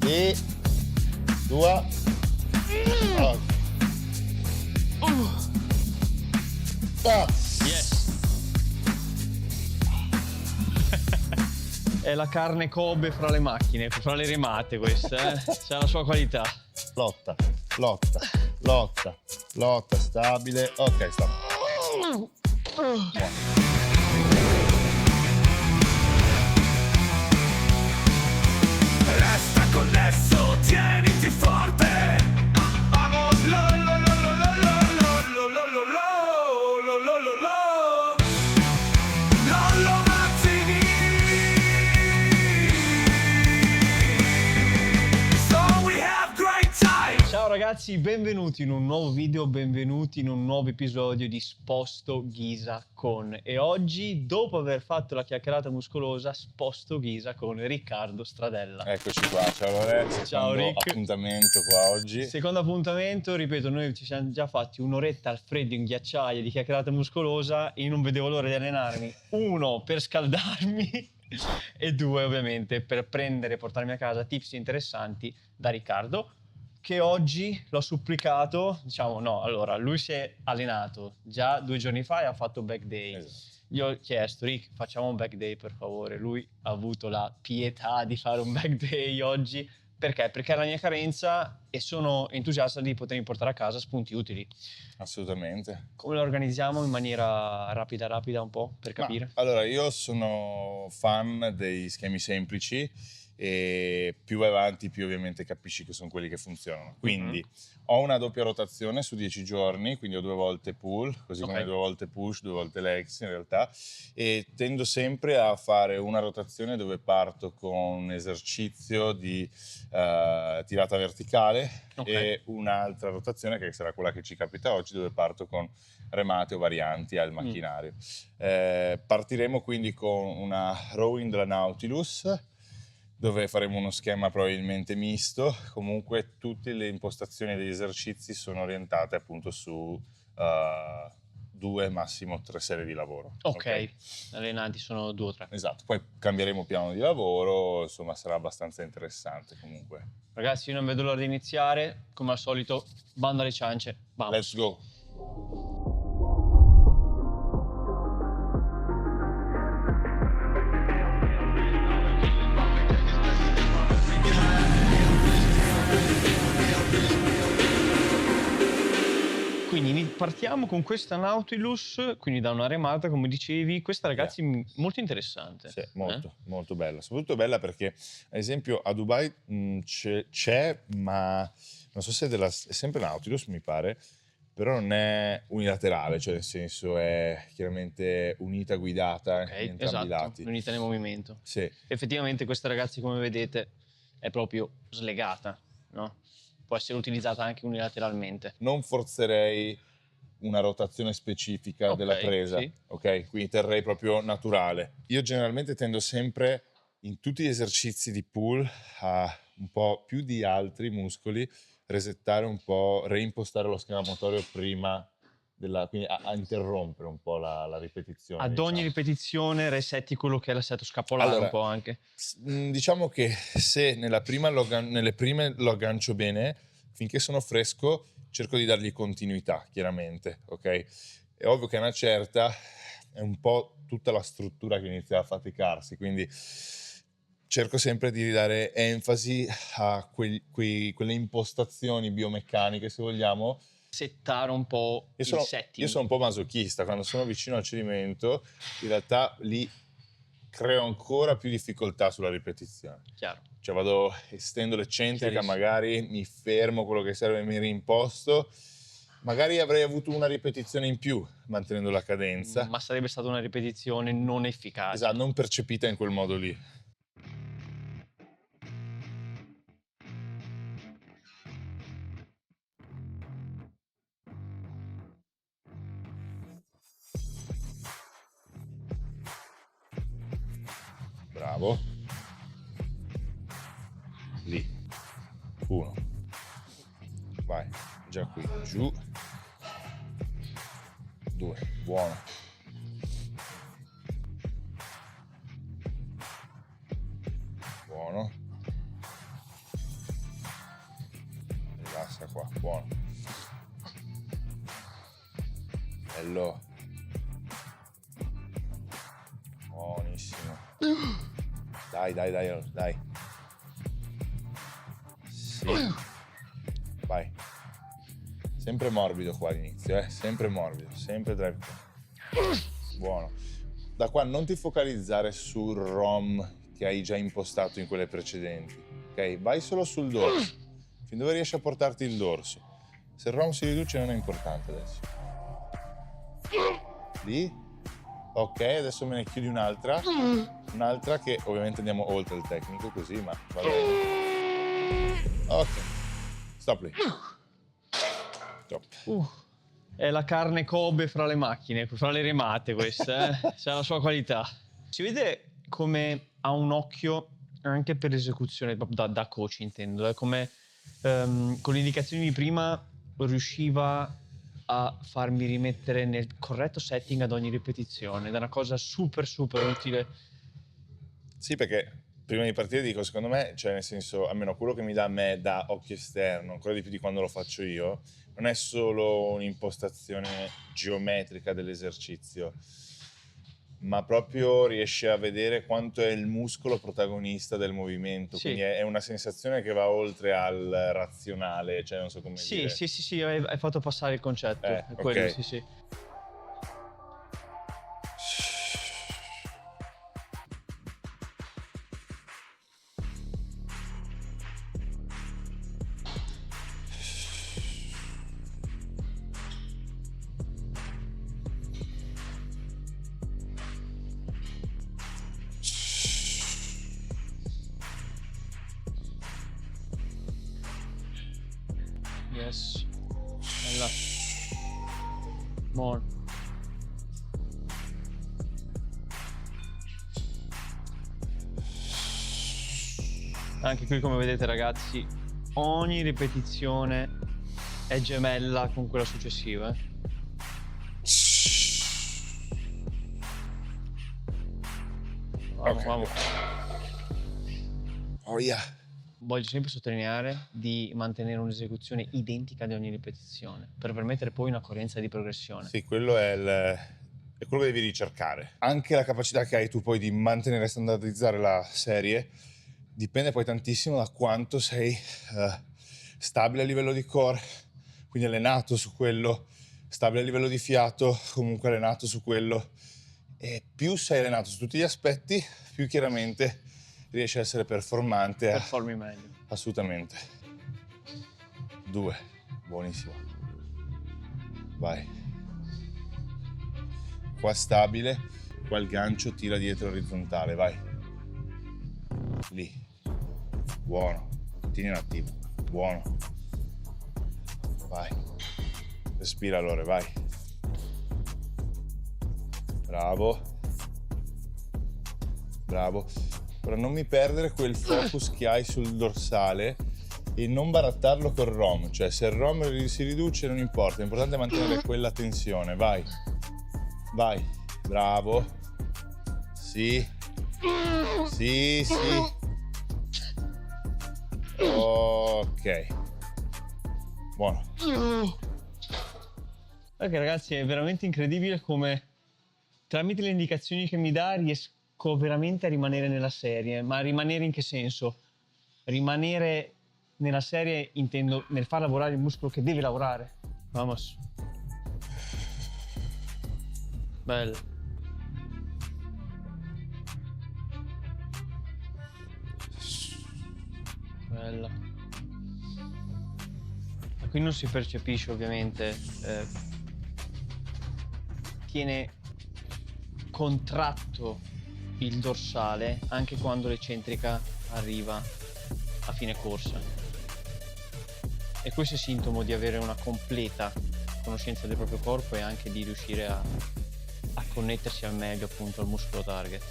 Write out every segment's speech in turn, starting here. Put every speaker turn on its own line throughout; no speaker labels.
E 2.
Yes. È la carne Kobe fra le macchine, fra le remate questa, c'ha la sua qualità.
Lotta, stabile. Ok, sta.
Resta connesso, tieniti forte. Vamos, lo, lo, lo, lo, lo, lo, lo, lo, lo, lo, lo, lo, lo, lo. Lollo Mazzini. So we have great time.
Ciao ragazzi, benvenuti in un nuovo video, benvenuti in un nuovo episodio di Sposto Ghisa con. E oggi, dopo aver fatto la chiacchierata muscolosa, sposto Ghisa con Riccardo Stradella.
Eccoci qua, ciao Lorenzo.
Ciao,
Secondo
Rick.
appuntamento qua oggi.
Secondo appuntamento, ripeto, noi ci siamo già fatti un'oretta al freddo in ghiacciaia di chiacchierata muscolosa e io non vedevo l'ora di allenarmi. 1, per scaldarmi e 2, ovviamente, per prendere e portarmi a casa tips interessanti da Riccardo, che oggi l'ho supplicato, diciamo no, allora, lui si è allenato già 2 giorni fa e ha fatto back day.
Esatto.
Gli ho chiesto, Rick, facciamo un back day per favore. Lui ha avuto la pietà di fare un back day oggi. Perché? Perché è la mia carenza e sono entusiasta di potermi portare a casa spunti utili.
Assolutamente.
Come lo organizziamo in maniera rapida un po' per capire?
Allora, io sono fan dei schemi semplici e più vai avanti più ovviamente capisci che sono quelli che funzionano. Quindi ho una doppia rotazione su 10 giorni, quindi ho 2 volte pull, così
Ok.
come 2 volte push, 2 volte legs in realtà, e tendo sempre a fare una rotazione dove parto con un esercizio di tirata verticale
Ok.
e un'altra rotazione che sarà quella che ci capita oggi, dove parto con remate o varianti al macchinario. Partiremo quindi con una rowing della Nautilus, dove faremo uno schema probabilmente misto. Comunque tutte le impostazioni degli esercizi sono orientate appunto su 2, massimo 3 serie di lavoro.
Ok, allenati sono 2 o 3.
Esatto, poi cambieremo piano di lavoro, insomma sarà abbastanza interessante comunque.
Ragazzi, io non vedo l'ora di iniziare. Come al solito, bando alle ciance. Vamos.
Let's go!
Quindi partiamo con questa Nautilus, quindi da una remata, come dicevi. Questa, ragazzi, molto interessante.
Sì, molto bella. Soprattutto bella perché, ad esempio, a Dubai c'è, ma non so se è sempre Nautilus, mi pare, però non è unilaterale, cioè nel senso è chiaramente unita, guidata
Ok,
in entrambi
esatto,
i lati.
unita nel movimento.
Sì,
Effettivamente questa, ragazzi, come vedete, è proprio slegata, no? Può essere utilizzata anche unilateralmente.
non forzerei una rotazione specifica
Ok,
della presa,
sì.
ok? Quindi terrei proprio naturale. Io generalmente tendo sempre, in tutti gli esercizi di pull, a un po' più di altri muscoli, resettare un po', reimpostare lo schema motorio prima quindi a interrompere un po' la ripetizione.
Ad ogni
diciamo.
ripetizione resetti quello che è l'assetto scapolare,
Allora,
un po' anche.
Diciamo che se nelle prime lo aggancio bene, finché sono fresco cerco di dargli continuità, chiaramente, ok? È ovvio che a una certa è un po' tutta la struttura che inizia a faticarsi, quindi cerco sempre di dare enfasi a quelle impostazioni biomeccaniche, se vogliamo.
Settare un po' il setting.
Io sono un po' masochista, quando sono vicino al cedimento, in realtà lì creo ancora più difficoltà sulla ripetizione.
Chiaro.
Cioè estendo l'eccentrica,
Chiarissimo.
magari mi fermo quello che serve, mi rimposto, magari avrei avuto una ripetizione in più mantenendo la cadenza,
Ma sarebbe stata una ripetizione non efficace.
esatto, non percepita in quel modo lì. Bravo. Lì. 1. Vai. Già qui. Giù. 2. Buono. Buono. Bello. Buonissimo. Dai. Sì. Vai. Sempre morbido qua all'inizio, sempre morbido, sempre drive. Buono. Da qua non ti focalizzare sul ROM che hai già impostato in quelle precedenti, ok? Vai solo sul dorso, fin dove riesci a portarti il dorso. Se il ROM si riduce non è importante adesso. Lì. Ok, adesso me ne chiudi un'altra che ovviamente andiamo oltre il tecnico così, ma va bene. Ok, stop lì. Stop.
È la carne Kobe fra le macchine, fra le remate questa, c'ha la sua qualità. Si vede come ha un occhio anche per l'esecuzione, proprio da coach intendo, come con le indicazioni di prima riusciva a farmi rimettere nel corretto setting ad ogni ripetizione, ed è una cosa super utile.
Sì, perché prima di partire dico, secondo me, cioè nel senso, almeno quello che mi dà a me da occhio esterno, ancora di più di quando lo faccio io, non è solo un'impostazione geometrica dell'esercizio, ma proprio riesce a vedere quanto è il muscolo protagonista del movimento,
Sì.
quindi è una sensazione che va oltre al razionale, cioè non so come dire.
Sì, hai fatto passare il concetto, è quello,
ok.
sì. Yes. Bella. More. Anche qui, come vedete ragazzi, ogni ripetizione è gemella con quella successiva. Vamos.
Oh yeah.
Voglio sempre sottolineare di mantenere un'esecuzione identica di ogni ripetizione per permettere poi una coerenza di progressione.
Sì, quello è quello che devi ricercare. Anche la capacità che hai tu poi di mantenere e standardizzare la serie dipende poi tantissimo da quanto sei stabile a livello di core, quindi allenato su quello, stabile a livello di fiato, comunque allenato su quello. E più sei allenato su tutti gli aspetti, più chiaramente riesci a essere performante.
Performi meglio.
Assolutamente. 2. Buonissimo. Vai. Qua stabile, qua il gancio tira dietro orizzontale, vai. Lì. Buono. Tieni un attimo. Buono. Vai. Respira allora, vai. Bravo. Ora non mi perdere quel focus che hai sul dorsale e non barattarlo col ROM, cioè se il ROM si riduce non importa, è importante mantenere quella tensione, vai, bravo, sì, ok, buono.
Ok ragazzi, è veramente incredibile come tramite le indicazioni che mi dà riesco veramente a rimanere nella serie. Ma rimanere in che senso? Rimanere nella serie intendo nel far lavorare il muscolo che deve lavorare. Vamos. Bello. Bella. E qui non si percepisce ovviamente. Tiene contratto il dorsale anche quando l'eccentrica arriva a fine corsa, e questo è sintomo di avere una completa conoscenza del proprio corpo e anche di riuscire a connettersi al meglio appunto al muscolo target.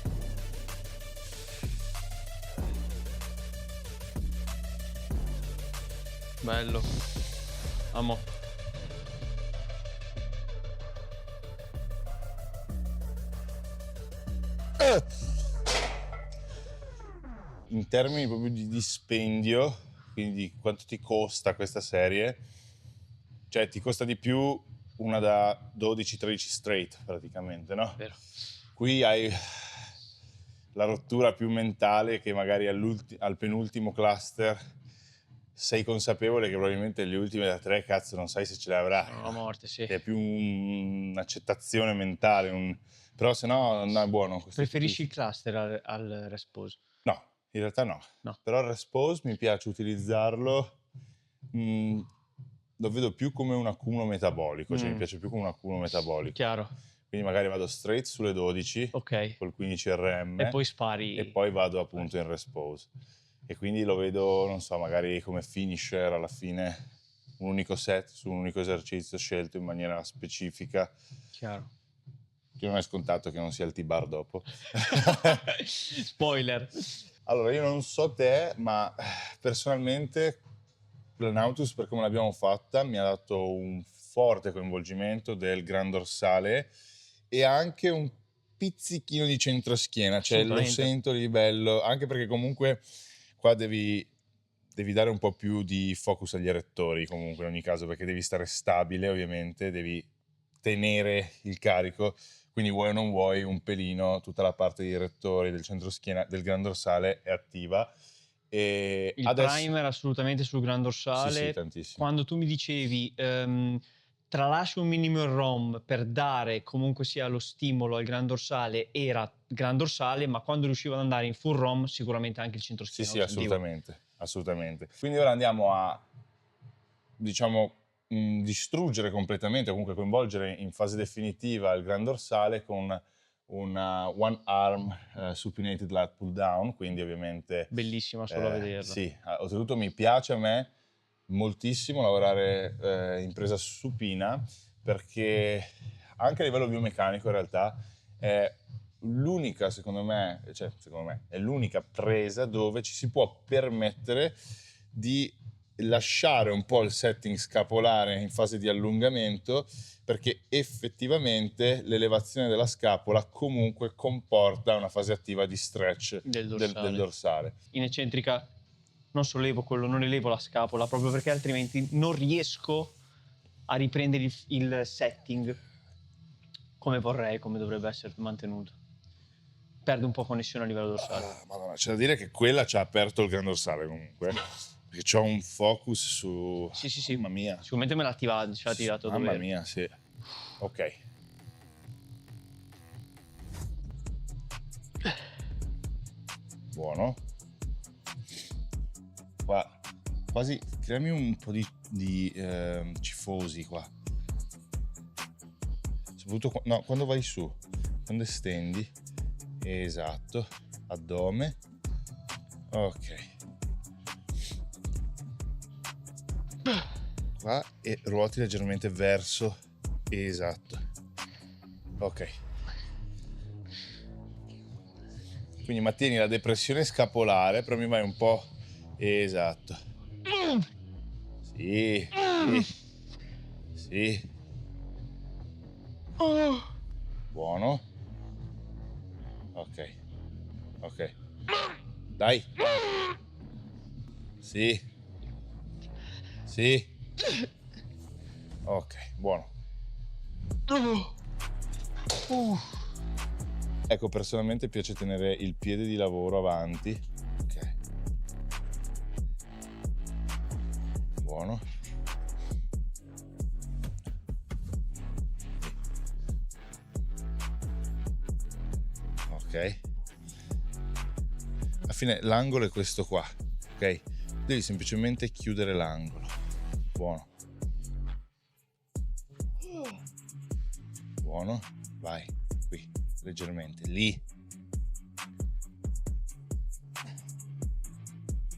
Bello, amo.
In termini proprio di dispendio, quindi di quanto ti costa questa serie, cioè ti costa di più una da 12-13 straight praticamente, no?
Vero.
Qui hai la rottura più mentale che magari al penultimo cluster sei consapevole che probabilmente le ultime da 3 cazzo non sai se ce le avrai.
Sono la morte, sì.
Che è più un'accettazione mentale, però se no non è buono.
Preferisci il cluster al respose?
No, in realtà no.
No.
Però il respose mi piace utilizzarlo, lo vedo più come un accumulo metabolico, cioè mi piace più come un accumulo metabolico.
Chiaro.
Quindi magari vado straight sulle 12
Ok.
col 15 RM
E poi spari.
e poi vado appunto in respose. E quindi lo vedo, non so, magari come finisher alla fine, un unico set su un unico esercizio scelto in maniera specifica.
Chiaro.
Che non è scontato che non sia il T-bar dopo.
Spoiler.
Allora, io non so te, ma personalmente la Nautilus, per come l'abbiamo fatta, mi ha dato un forte coinvolgimento del gran dorsale e anche un pizzichino di centroschiena, cioè lo sento lì bello, anche perché comunque qua devi dare un po' più di focus agli erettori comunque in ogni caso, perché devi stare stabile ovviamente, devi tenere il carico, quindi vuoi o non vuoi un pelino, tutta la parte degli erettori, del centroschiena, del gran dorsale è attiva. E
il
adesso...
primer assolutamente sul gran dorsale.
Sì, tantissimo.
Quando tu mi dicevi tralascio un minimo il ROM per dare comunque sia lo stimolo al gran dorsale, era gran dorsale, ma quando riuscivo ad andare in full ROM sicuramente anche il centroschiena.
Sì, assolutamente. Quindi ora andiamo a, diciamo, distruggere completamente, comunque coinvolgere in fase definitiva il gran dorsale con una one arm supinated lat pull down, quindi ovviamente...
Bellissima solo a vederla.
Sì, oltretutto mi piace a me moltissimo lavorare in presa supina, perché anche a livello biomeccanico in realtà è l'unica, secondo me, è l'unica presa dove ci si può permettere di lasciare un po' il setting scapolare in fase di allungamento, perché effettivamente l'elevazione della scapola comunque comporta una fase attiva di stretch del dorsale.
In eccentrica non elevo la scapola proprio perché altrimenti non riesco a riprendere il setting come vorrei, come dovrebbe essere mantenuto. Perde un po' connessione a livello dorsale.
Madonna, c'è da dire che quella ci ha aperto il gran dorsale comunque, perché c'ho un focus su...
Sì.
Mamma mia.
Sicuramente me l'ha tirato
Mamma
dovere.
mia, sì. Ok. Buono. Qua, quasi, creami un po' di cifosi qua. Soprattutto quando vai su, quando estendi. Esatto. Addome. Ok. Qua e ruoti leggermente verso. Esatto. Ok. Quindi mantieni la depressione scapolare, però mi vai un po'. Esatto. Sì. Sì. Buono. Ok. Dai. Sì. Ok, buono. Ecco, personalmente piace tenere il piede di lavoro avanti. Ok. Buono. Ok. Alla fine l'angolo è questo qua, ok? Devi semplicemente chiudere l'angolo. Buono. Buono. Vai, qui, leggermente, lì.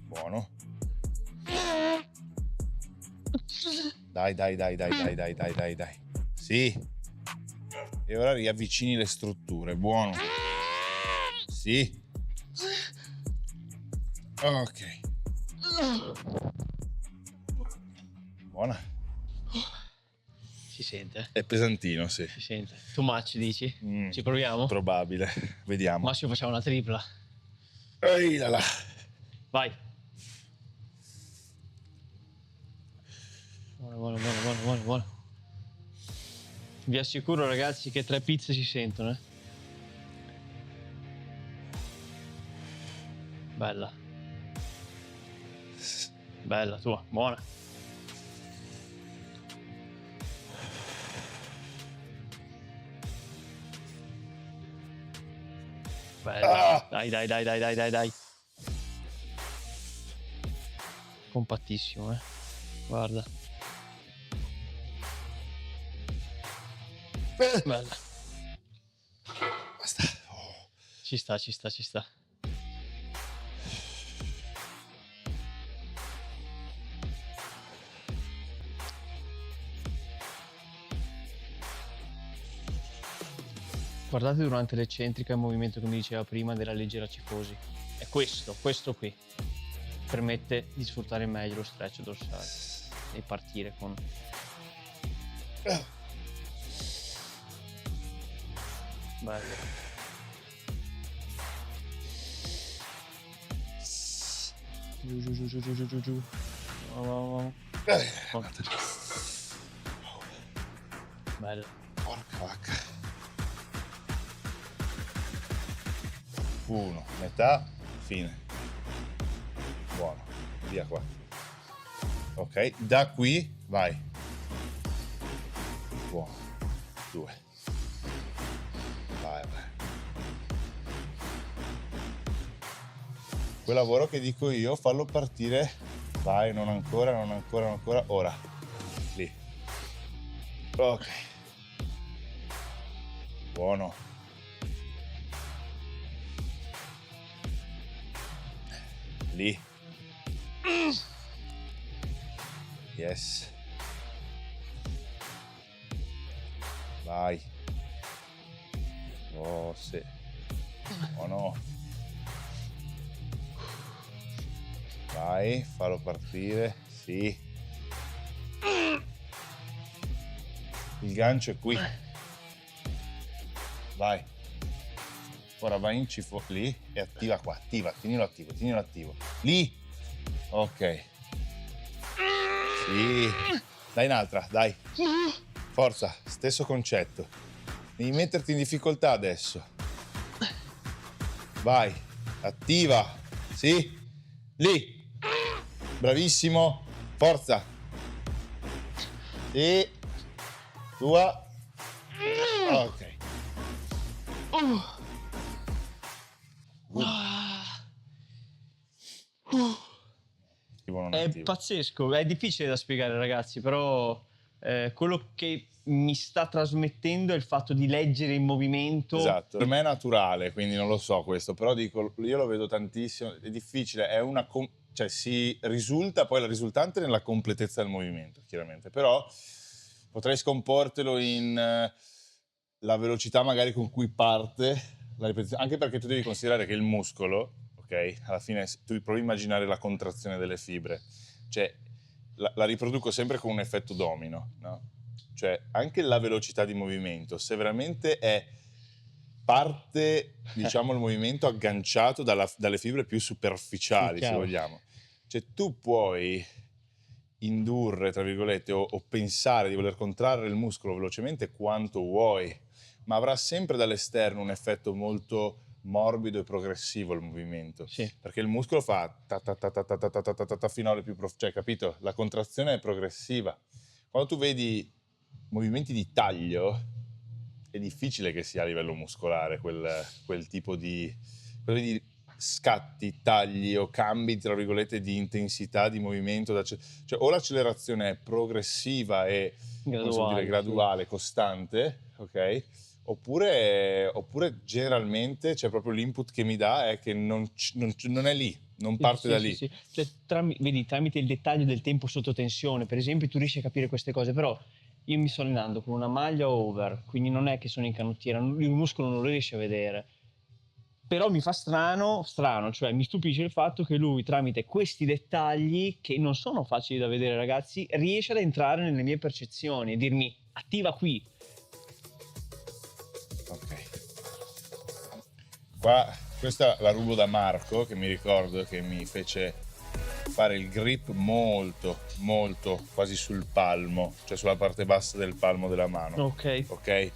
Buono. Dai. Sì. E ora riavvicini le strutture. Buono. Sì. Ok. Buona.
Si sente?
È pesantino, sì.
Si sente. Too much, dici? Ci proviamo?
Probabile. Vediamo.
Massimo facciamo una tripla.
Ehi là là.
Vai. Buono. Vi assicuro ragazzi che 3 pizze si sentono, eh. Bella tua, buona. Bella. Dai. Compattissimo, guarda. Bella.
Basta. Oh.
Ci sta. Guardate durante l'eccentrica il movimento che mi diceva prima della leggera cifosi. È questo qui. Permette di sfruttare meglio lo stretch dorsale e partire con... Bello. Giù. Oh. Bello.
Porca vacca. 1, metà, fine. Buono, via qua. Ok, da qui vai. Buono. 2. Vai. Quel lavoro che dico io, fallo partire. Vai, non ancora. Ora. Lì. Ok. Buono. Lì. Yes. Vai. Oh, sì. Oh no. Vai, fallo partire. Sì. Il gancio è qui. Vai. Ora vai in cifo lì e attiva qua. Tienilo attivo. Lì. Ok. Sì. Dai un'altra, dai. Forza, stesso concetto. Devi metterti in difficoltà adesso. Vai. Attiva. Sì. Lì. Bravissimo. Forza. Sì. Tua. Ok.
È pazzesco, è difficile da spiegare ragazzi, però quello che mi sta trasmettendo è il fatto di leggere in movimento.
Esatto, per me è naturale, quindi non lo so questo, però dico, io lo vedo tantissimo, è difficile, è una cioè si risulta poi la risultante nella completezza del movimento, chiaramente, però potrei scomportelo in la velocità magari con cui parte la ripetizione, anche perché tu devi considerare che il muscolo, ok, alla fine tu provi a immaginare la contrazione delle fibre, cioè la riproduco sempre con un effetto domino, no? Cioè anche la velocità di movimento, se veramente è parte, diciamo, il movimento agganciato dalle fibre più superficiali, se vogliamo, cioè tu puoi indurre, tra virgolette, o pensare di voler contrarre il muscolo velocemente quanto vuoi, ma avrà sempre dall'esterno un effetto molto morbido e progressivo il movimento,
Sì.
perché il muscolo fa ta ta ta ta ta ta ta ta ta ta fino alle più cioè, capito? La contrazione è progressiva. Quando tu vedi movimenti di taglio è difficile che sia a livello muscolare quel tipo di scatti, tagli o cambi, tra virgolette, di intensità di movimento, cioè o l'accelerazione è progressiva e graduale, costante, ok? Oppure generalmente c'è proprio l'input che mi dà è che non è lì, non parte da lì.
Sì. Cioè, vedi, tramite il dettaglio del tempo sotto tensione, per esempio, tu riesci a capire queste cose, però io mi sto allenando con una maglia over, quindi non è che sono in canottiera, il muscolo non lo riesce a vedere. Però mi fa strano, cioè mi stupisce il fatto che lui tramite questi dettagli, che non sono facili da vedere ragazzi, riesce ad entrare nelle mie percezioni e dirmi attiva qui.
Ok. Qua, questa la rubo da Marco, che mi ricordo che mi fece fare il grip molto, molto quasi sul palmo, cioè sulla parte bassa del palmo della mano.
Ok.
Ok?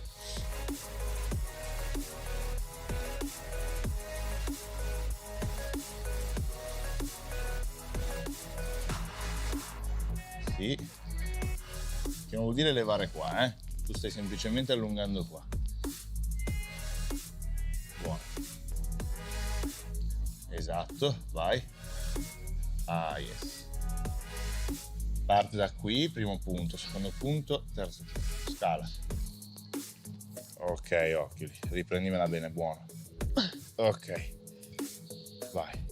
Sì. Che non vuol dire levare qua, eh? Tu stai semplicemente allungando qua. Buono. Esatto, vai. Ah, yes. Parte da qui, primo punto, secondo punto, terzo punto. Scala. Ok, occhi, riprendimela bene, buono. Ok. Vai.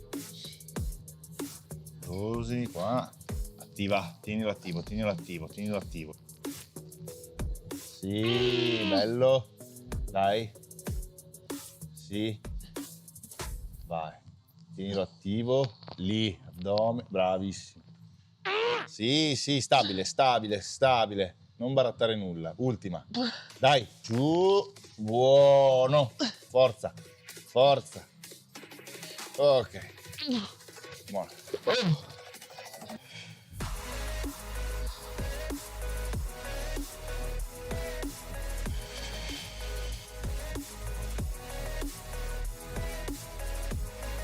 Così, qua. Attiva, tienilo attivo, tienilo attivo, tienilo attivo. Sì, bello. Dai. Sì. Vai. Tienilo attivo. Lì, addome. Bravissimo. Sì, sì, stabile, stabile, stabile. Non barattare nulla. Ultima. Dai, giù. Buono. Forza. Forza. Ok. Buono.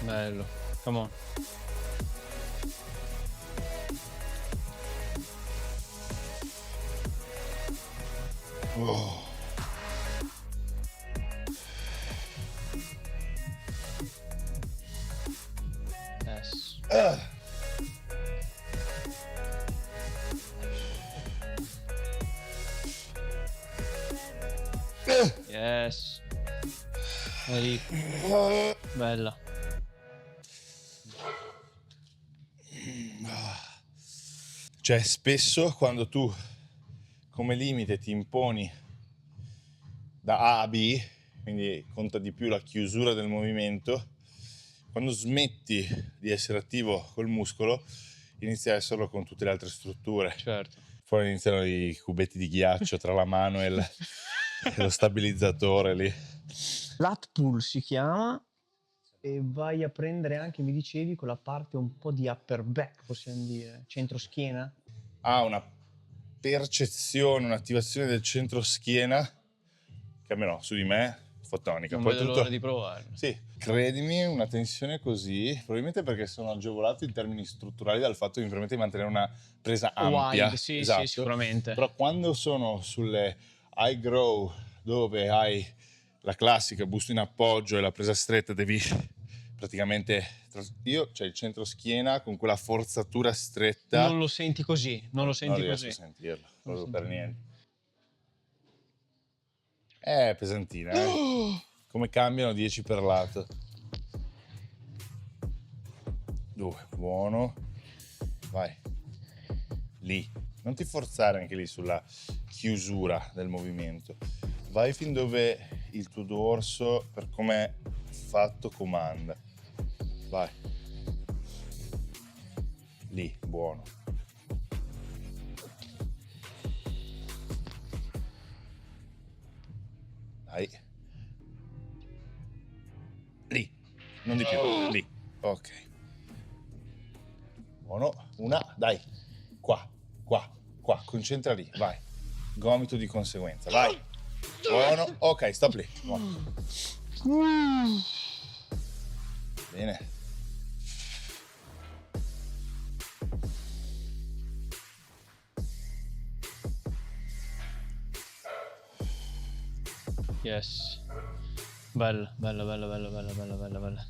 Bello. Come on.
Oh.
Yes. Yes. Vedi. Bella.
Cioè, spesso quando tu come limite ti imponi da A a B, quindi conta di più la chiusura del movimento, quando smetti di essere attivo col muscolo, inizi a esserlo con tutte le altre strutture.
Certo.
Poi iniziano i cubetti di ghiaccio tra la mano e lo stabilizzatore lì.
Lat pull si chiama e vai a prendere anche, mi dicevi, quella parte un po' di upper back, possiamo dire, centro schiena.
Ha una percezione, un'attivazione del centro schiena che almeno su di me fotonica.
Non
Poi
vedo
tutto,
l'ora di provarlo.
sì, credimi, una tensione così, probabilmente perché sono agevolato in termini strutturali dal fatto che mi permette di mantenere una presa ampia.
Wide, sì,
Esatto.
sì, sicuramente.
Però quando sono sulle high grow, dove hai la classica busto in appoggio e la presa stretta, devi praticamente... Io c'è il centro schiena con quella forzatura stretta.
Non lo senti così, non lo senti
Non riesco
così.
a sentirlo,
Non
proprio
lo
per
senti.
niente. Pesantina, eh. Come cambiano 10 per lato. 2, buono. Vai. Lì. Non ti forzare anche lì sulla chiusura del movimento. Vai fin dove il tuo dorso, per come è fatto, comanda. Vai. Lì, buono. Dai. Lì. Non di più. Lì. Ok. Buono. Una. Dai. Qua. Qua. Qua. Concentra lì. Vai. Gomito di conseguenza. Vai. Buono. Ok, stop lì. Buono. Bene.
Yes. Bella, bella, bella, bella, bella, bella, bella, bella.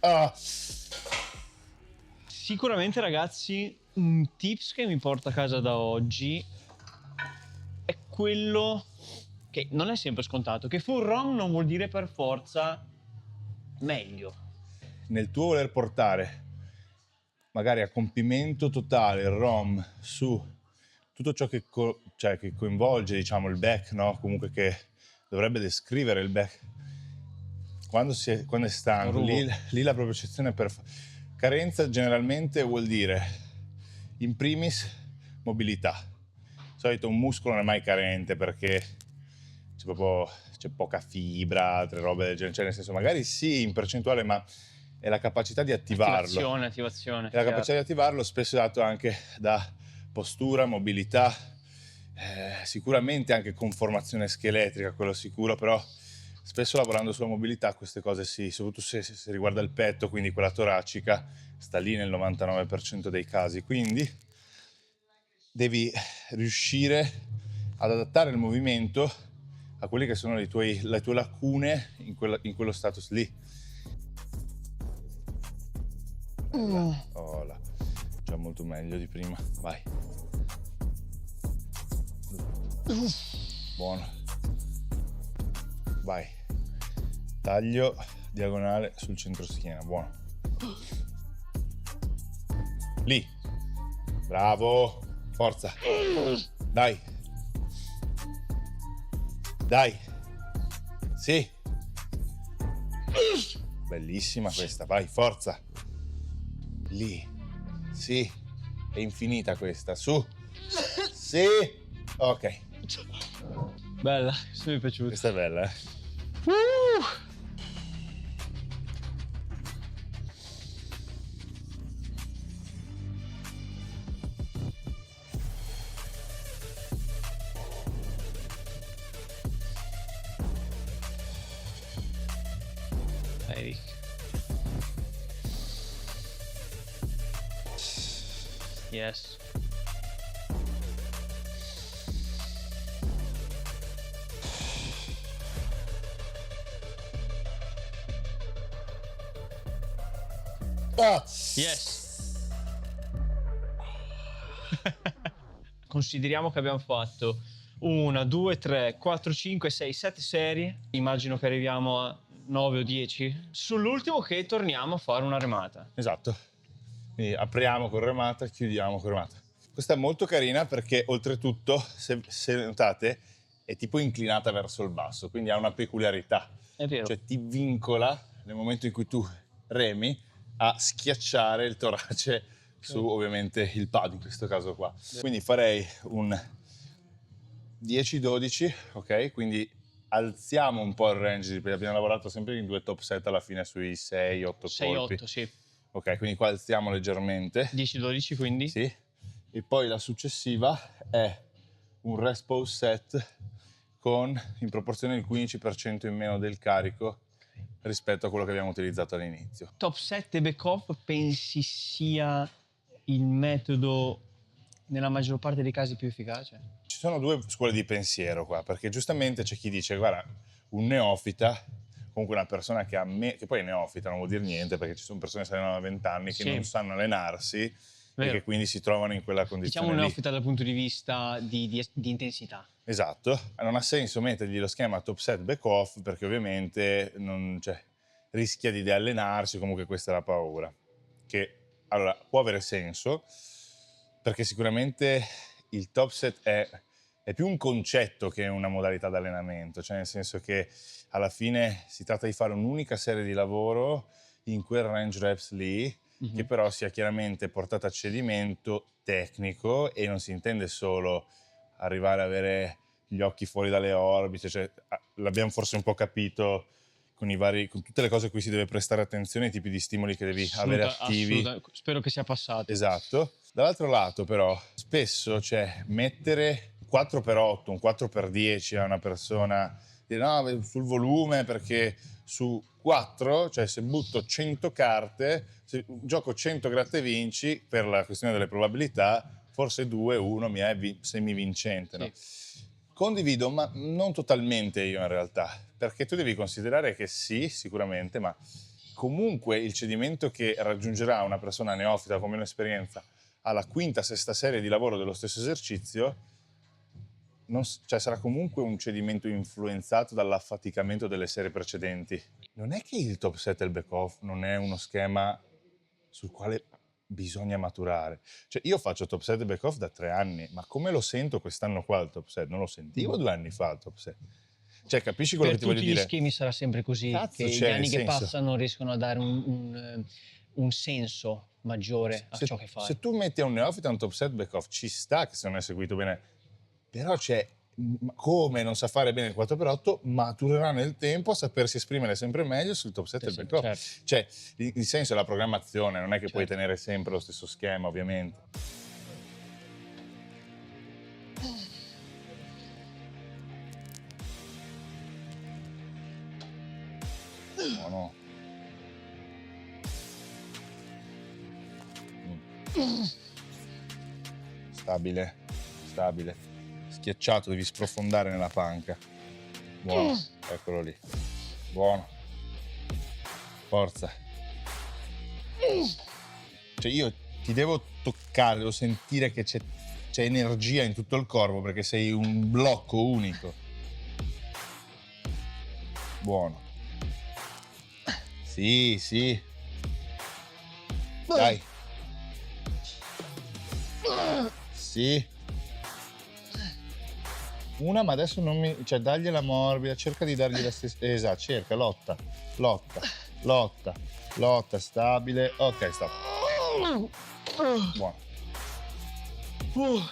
Ah.
Sicuramente, ragazzi, un tips che mi porto a casa da oggi è quello che non è sempre scontato, che full ROM non vuol dire per forza meglio.
Nel tuo voler portare magari a compimento totale il ROM su tutto ciò che, cioè, che coinvolge, diciamo, il back, no? Comunque che dovrebbe descrivere il back. Quando è stanco, lì la propria percezione è carenza generalmente vuol dire, in primis, mobilità. Di solito un muscolo non è mai carente perché c'è poca fibra, altre robe del genere, cioè nel senso magari sì in percentuale, ma è la capacità di attivarlo.
Attivazione.
E la capacità di attivarlo spesso è dato anche da postura, mobilità, sicuramente anche conformazione scheletrica, quello sicuro, però spesso lavorando sulla mobilità queste cose sì, soprattutto se riguarda il petto, quindi quella toracica, sta lì nel 99% dei casi, quindi devi riuscire ad adattare il movimento a quelle che sono le tue lacune in quello status lì. Oh là, già molto meglio di prima, vai. Buono. Vai. Taglio diagonale sul centro schiena, buono. Lì. Bravo. Forza. Dai. Dai. Sì. Bellissima questa, vai, forza. Lì. Sì. È infinita questa, su. Sì. Ok.
Bella, questo mi è piaciuto.
Questa è bella, eh.
Eric. Yes. Yes. Consideriamo che abbiamo fatto 1, 2, 3, 4, 5, 6, 7 serie. Immagino che arriviamo a 9 o 10. Sull'ultimo che torniamo a fare una remata.
Esatto. Quindi apriamo con remata, chiudiamo con remata. Questa è molto carina perché oltretutto, se notate, è tipo inclinata verso il basso, quindi ha una peculiarità.
È vero.
Cioè ti vincola nel momento in cui tu remi a schiacciare il torace su ovviamente il pad in questo caso qua. Quindi farei un 10-12, ok? Quindi alziamo un po' il range, abbiamo lavorato sempre in 2 top set alla fine sui 6-8 colpi.
6-8, sì.
Ok, quindi qua alziamo leggermente.
10-12 quindi?
Sì. E poi la successiva è un rest pose set con in proporzione il 15% in meno del carico rispetto a quello che abbiamo utilizzato all'inizio.
Top 7 back-off pensi sia il metodo nella maggior parte dei casi più efficace?
Ci sono 2 scuole di pensiero qua, perché giustamente c'è chi dice, guarda, un neofita, comunque una persona che poi è neofita, non vuol dire niente, perché ci sono persone che hanno 20 anni che
Sì.
non sanno allenarsi
Vero.
e che quindi si trovano in quella condizione
Diciamo un
lì.
neofita dal punto di vista di intensità.
Esatto, non ha senso mettergli lo schema top set back off perché ovviamente rischia di deallenarsi, comunque questa è la paura. Che allora può avere senso perché sicuramente il top set è più un concetto che una modalità di allenamento, cioè nel senso che alla fine si tratta di fare un'unica serie di lavoro in quel range reps lì, che però sia chiaramente portata a cedimento tecnico e non si intende solo arrivare ad avere gli occhi fuori dalle orbite, cioè, l'abbiamo forse un po' capito con tutte le cose a cui si deve prestare attenzione, i tipi di stimoli che devi avere attivi.
Spero che sia passato.
Esatto. Dall'altro lato però spesso mettere 4x8, un 4x10 a una persona, dire no, sul volume perché su 4, cioè se butto 100 carte, se gioco 100 gratte e vinci, per la questione delle probabilità, forse 2-1 mi è semivincente. No? Condivido, ma non totalmente io in realtà, perché tu devi considerare che sì, sicuramente, ma comunque il cedimento che raggiungerà una persona neofita con meno esperienza alla quinta, sesta serie di lavoro dello stesso esercizio, sarà comunque un cedimento influenzato dall'affaticamento delle serie precedenti. Non è che il top set e il back off non è uno schema sul quale bisogna maturare. Cioè io faccio top set e back off da 3 anni, ma come lo sento quest'anno qua il top set? Non lo sentivo 2 anni fa il top set. Cioè capisci quello
Per
che ti voglio
tutti gli
dire?
schemi sarà sempre così,
Cazzo,
che gli
cioè,
anni
nel
che
senso,
passano riescono a dare un senso maggiore a ciò che fai.
se tu metti a un neofita un top set back off, ci sta che se non è seguito bene, però c'è come non sa fare bene il 4x8, maturerà nel tempo a sapersi esprimere sempre meglio sul top set e il back off.
Certo.
Cioè il senso è la programmazione, non è che puoi
Certo.
tenere sempre lo stesso schema, ovviamente. No, no. Stabile, stabile. Schiacciato, devi sprofondare nella panca. Buono, eccolo lì. Buono. Forza. Cioè io ti devo toccare, devo sentire che c'è energia in tutto il corpo perché sei un blocco unico. Buono. Sì, sì. Dai. Sì. Una, ma adesso non mi... Cioè, dagliela morbida, cerca di dargli la stessa... Esatto, cerca, lotta, lotta, lotta, lotta, stabile. Ok, stop. Buono.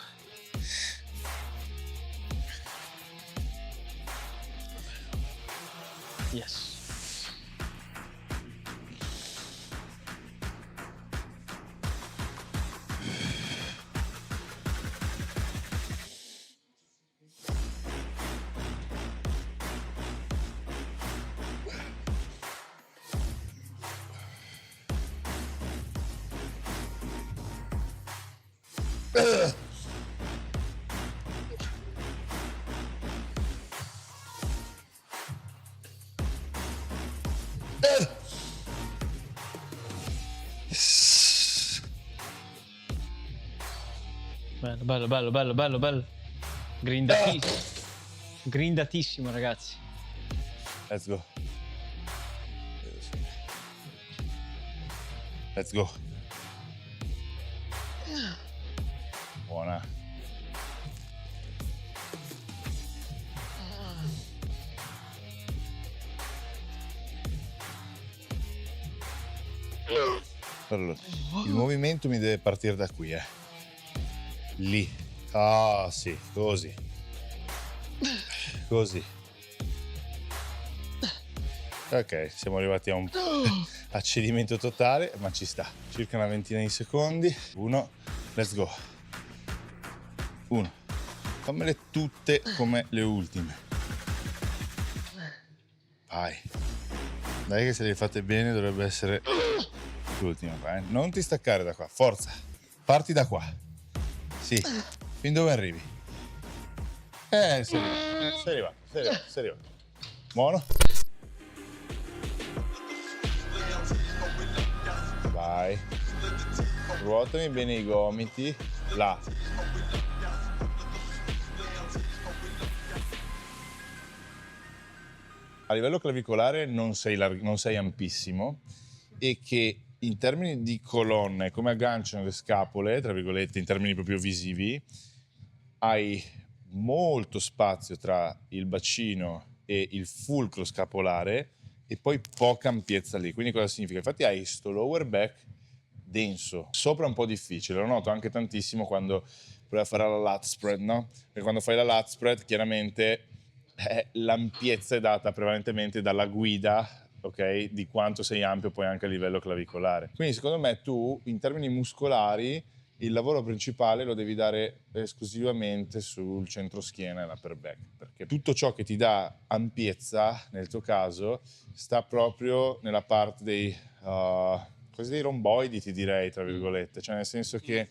Yes. Bello, bello, bello, bello, bello, bello. Grindatissimo. Grindatissimo, ragazzi.
Let's go. Let's go. Buona. Allora, il movimento mi deve partire da qui, Lì. Ah, sì, così. Così. Ok, siamo arrivati a un accedimento totale, ma ci sta. Circa una ventina di secondi. 1, let's go. 1. Fammele tutte come le ultime. Vai. Dai che se le hai fatte bene dovrebbe essere l'ultima. Non ti staccare da qua, forza. Parti da qua. Sì, fin dove arrivi? Sei arrivato. Buono. Vai. Ruotami bene i gomiti. Là. A livello clavicolare non sei ampissimo e che in termini di colonne, come agganciano le scapole, tra virgolette, in termini proprio visivi, hai molto spazio tra il bacino e il fulcro scapolare e poi poca ampiezza lì. Quindi cosa significa? Infatti hai sto lower back denso, sopra un po' difficile, lo noto anche tantissimo quando provi a fare la lat spread, no? Perché quando fai la lat spread chiaramente l'ampiezza è data prevalentemente dalla guida, ok? Di quanto sei ampio poi anche a livello clavicolare. Quindi secondo me tu in termini muscolari il lavoro principale lo devi dare esclusivamente sul centroschiena e l'upper back, perché tutto ciò che ti dà ampiezza nel tuo caso sta proprio nella parte dei quasi dei romboidi, ti direi, tra virgolette, cioè nel senso che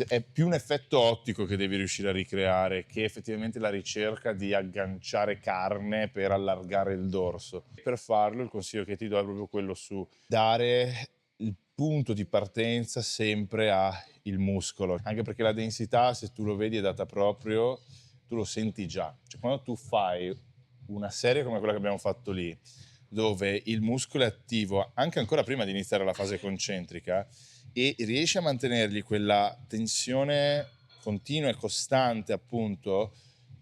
è più un effetto ottico che devi riuscire a ricreare che effettivamente la ricerca di agganciare carne per allargare il dorso. Per farlo il consiglio che ti do è proprio quello su dare il punto di partenza sempre al muscolo, anche perché la densità, se tu lo vedi, è data proprio, tu lo senti già. Cioè, quando tu fai una serie come quella che abbiamo fatto lì, dove il muscolo è attivo anche ancora prima di iniziare la fase concentrica, e riesci a mantenergli quella tensione continua e costante, appunto,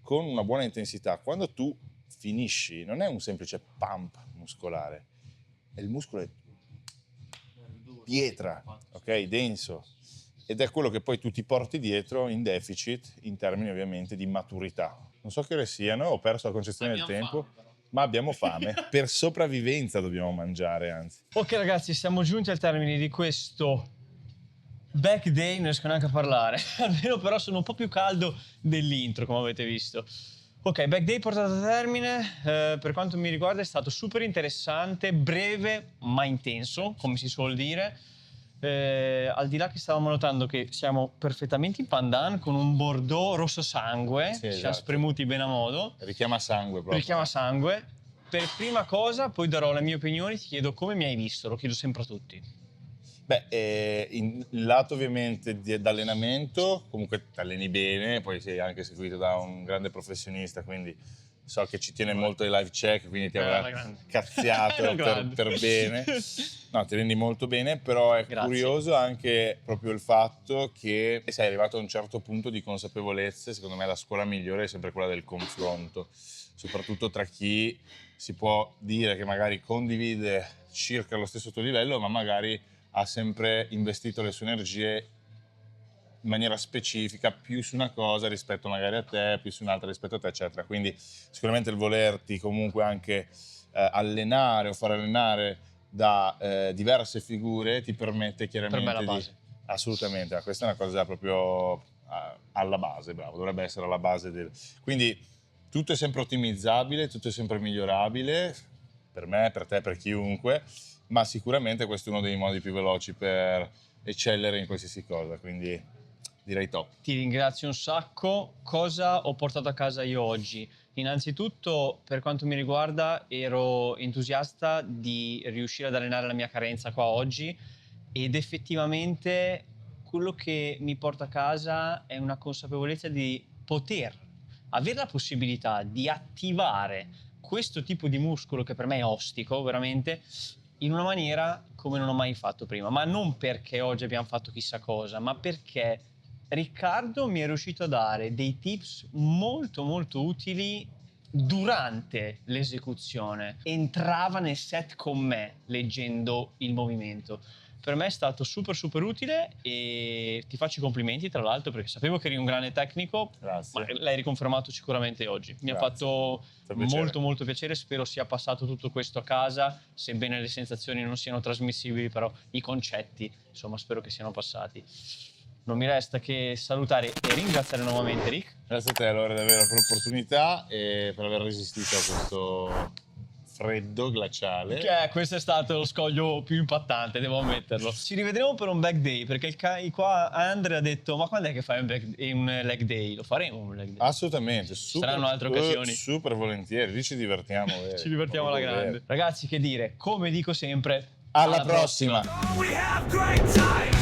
con una buona intensità, quando tu finisci non è un semplice pump muscolare, è il muscolo è pietra, ok, denso, ed è quello che poi tu ti porti dietro in deficit in termini ovviamente di maturità. Non so che ore siano, ho perso la concezione del tempo, ma abbiamo fame. Per sopravvivenza dobbiamo mangiare, anzi.
Ok ragazzi, siamo giunti al termine di questo back day, non riesco neanche a parlare, almeno però sono un po' più caldo dell'intro, come avete visto. Ok, back day portato a termine, per quanto mi riguarda è stato super interessante, breve ma intenso, come si suol dire. Al di là che stavamo notando che siamo perfettamente in pandan con un bordeaux rosso sangue,
Sì,
ci
esatto.
ha spremuti bene a modo.
Richiama sangue proprio.
Richiama sangue. Per prima cosa, poi darò le mie opinioni, ti chiedo come mi hai visto, lo chiedo sempre a tutti.
Beh, in lato ovviamente d'allenamento, comunque ti alleni bene, poi sei anche seguito da un grande professionista, quindi so che ci tiene molto ai live check, quindi ti avrà
grande.
cazziato
Grande.
per bene. No, ti rendi molto bene, però è
Grazie.
curioso anche proprio il fatto che sei arrivato a un certo punto di consapevolezza. Secondo me la scuola migliore è sempre quella del confronto, soprattutto tra chi si può dire che magari condivide circa lo stesso tuo livello, ma magari ha sempre investito le sue energie in maniera specifica più su una cosa rispetto magari a te, più su un'altra rispetto a te, eccetera. Quindi sicuramente il volerti comunque anche allenare o far allenare da diverse figure ti permette chiaramente
Per me è la base.
Assolutamente, ma questa è una cosa proprio alla base, bravo, dovrebbe essere alla base del... Quindi tutto è sempre ottimizzabile, tutto è sempre migliorabile, per me, per te, per chiunque, ma sicuramente questo è uno dei modi più veloci per eccellere in qualsiasi cosa, quindi direi top.
Ti ringrazio un sacco. Cosa ho portato a casa io oggi? Innanzitutto, per quanto mi riguarda, ero entusiasta di riuscire ad allenare la mia carenza qua oggi ed effettivamente quello che mi porta a casa è una consapevolezza di poter avere la possibilità di attivare questo tipo di muscolo che per me è ostico, veramente, in una maniera come non ho mai fatto prima. Ma non perché oggi abbiamo fatto chissà cosa, ma perché Riccardo mi è riuscito a dare dei tips molto molto utili durante l'esecuzione. Entrava nel set con me leggendo il movimento. Per me è stato super super utile e ti faccio i complimenti tra l'altro perché sapevo che eri un grande tecnico,
Grazie.
ma l'hai riconfermato sicuramente oggi. Mi ha
Grazie.
fatto
Fa piacere.
molto molto piacere, spero sia passato tutto questo a casa, sebbene le sensazioni non siano trasmissibili, però i concetti, insomma, spero che siano passati. Non mi resta che salutare e ringraziare nuovamente Rick.
Grazie a te allora davvero per l'opportunità e per aver resistito a questo freddo glaciale.
Questo è stato lo scoglio più impattante, devo ammetterlo. Ci rivedremo per un back day, perché qua Andre ha detto ma quando è che fai un leg day? Lo faremo un leg day.
Assolutamente, super,
Saranno altre occasioni.
super volentieri, lì ci divertiamo.
Ci divertiamo alla grande. Ragazzi, che dire, come dico sempre,
Alla prossima.
We have great time.